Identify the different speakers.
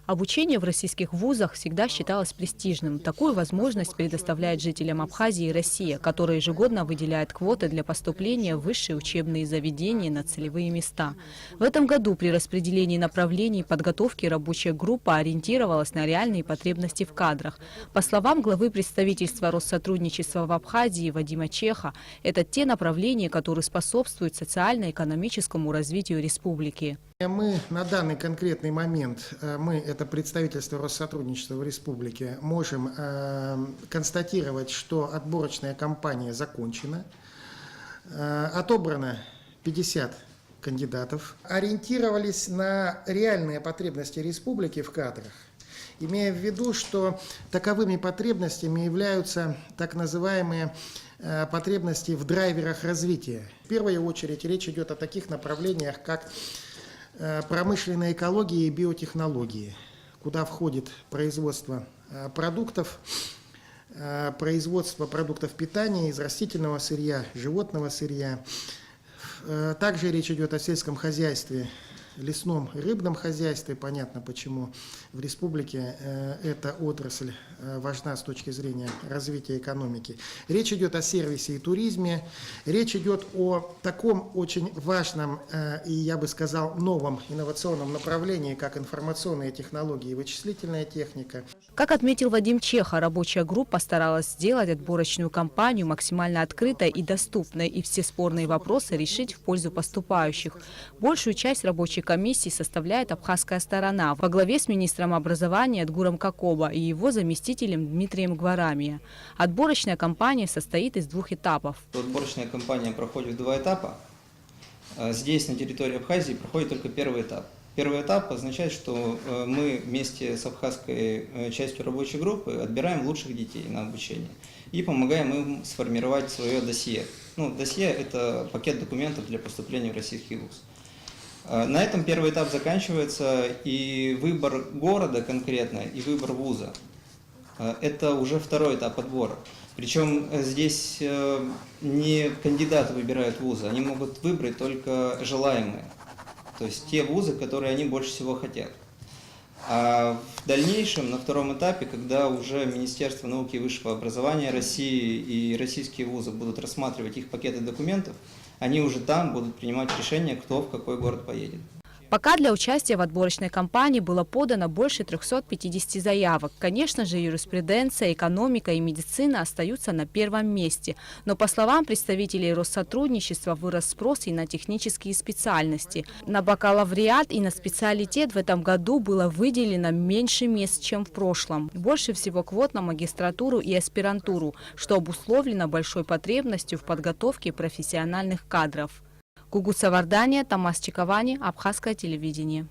Speaker 1: Обучение в российских вузах всегда считалось престижным. Такую возможность предоставляет жителям Абхазии и Россия, которая ежегодно выделяет квоты для поступления в высшие учебные заведения на целевые места. В этом году при распределении направлений подготовки рабочая группа ориентировалась на реальные потребности в кадрах. По словам главы представительства Россотрудничества в Абхазии Вадима Чеха, это те направления, которые способствуют социально-экономическому развитию республики.
Speaker 2: Мы на данный конкретный момент, это представительство Россотрудничества в республике, можем констатировать, что отборочная кампания закончена. Отобрано 50 кандидатов. Ориентировались на реальные потребности республики в кадрах, имея в виду, что таковыми потребностями являются так называемые потребности в драйверах развития. В первую очередь речь идет о таких направлениях, как промышленная экология и биотехнологии, куда входит производство продуктов питания из растительного сырья, животного сырья. Также речь идет о сельском хозяйстве, лесном и рыбном хозяйстве. Понятно, почему в республике эта отрасль важна с точки зрения развития экономики. Речь идет о сервисе и туризме. Речь идет о таком очень важном и, я бы сказал, новом инновационном направлении, как информационные технологии и вычислительная техника.
Speaker 1: Как отметил Вадим Чеха, рабочая группа старалась сделать отборочную кампанию максимально открытой и доступной и все спорные вопросы решить в пользу поступающих. Большую часть рабочей комиссии составляет абхазская сторона во главе с министром образования Эдгуром Какоба и его заместителем Дмитрием Гварамия. Отборочная кампания состоит из 2 этапов.
Speaker 3: Отборочная кампания проходит в 2 этапа. Здесь, на территории Абхазии, проходит только первый этап. Первый этап означает, что мы вместе с абхазской частью рабочей группы отбираем лучших детей на обучение и помогаем им сформировать свое досье. Досье – это пакет документов для поступления в российский вуз. На этом первый этап заканчивается, и выбор города конкретно, и выбор вуза – это уже второй этап отбора. Причем здесь не кандидаты выбирают вузы, они могут выбрать только желаемые, то есть те вузы, которые они больше всего хотят. А в дальнейшем, на втором этапе, когда уже Министерство науки и высшего образования России и российские вузы будут рассматривать их пакеты документов, они уже там будут принимать решение, кто в какой город поедет.
Speaker 1: Пока для участия в отборочной кампании было подано больше 350 заявок. Конечно же, юриспруденция, экономика и медицина остаются на первом месте. Но, по словам представителей Россотрудничества, вырос спрос и на технические специальности. На бакалавриат и на специалитет в этом году было выделено меньше мест, чем в прошлом. Больше всего квот на магистратуру и аспирантуру, что обусловлено большой потребностью в подготовке профессиональных кадров. Гугуца Вардания, Тамас Чиковани, Абхазское телевидение.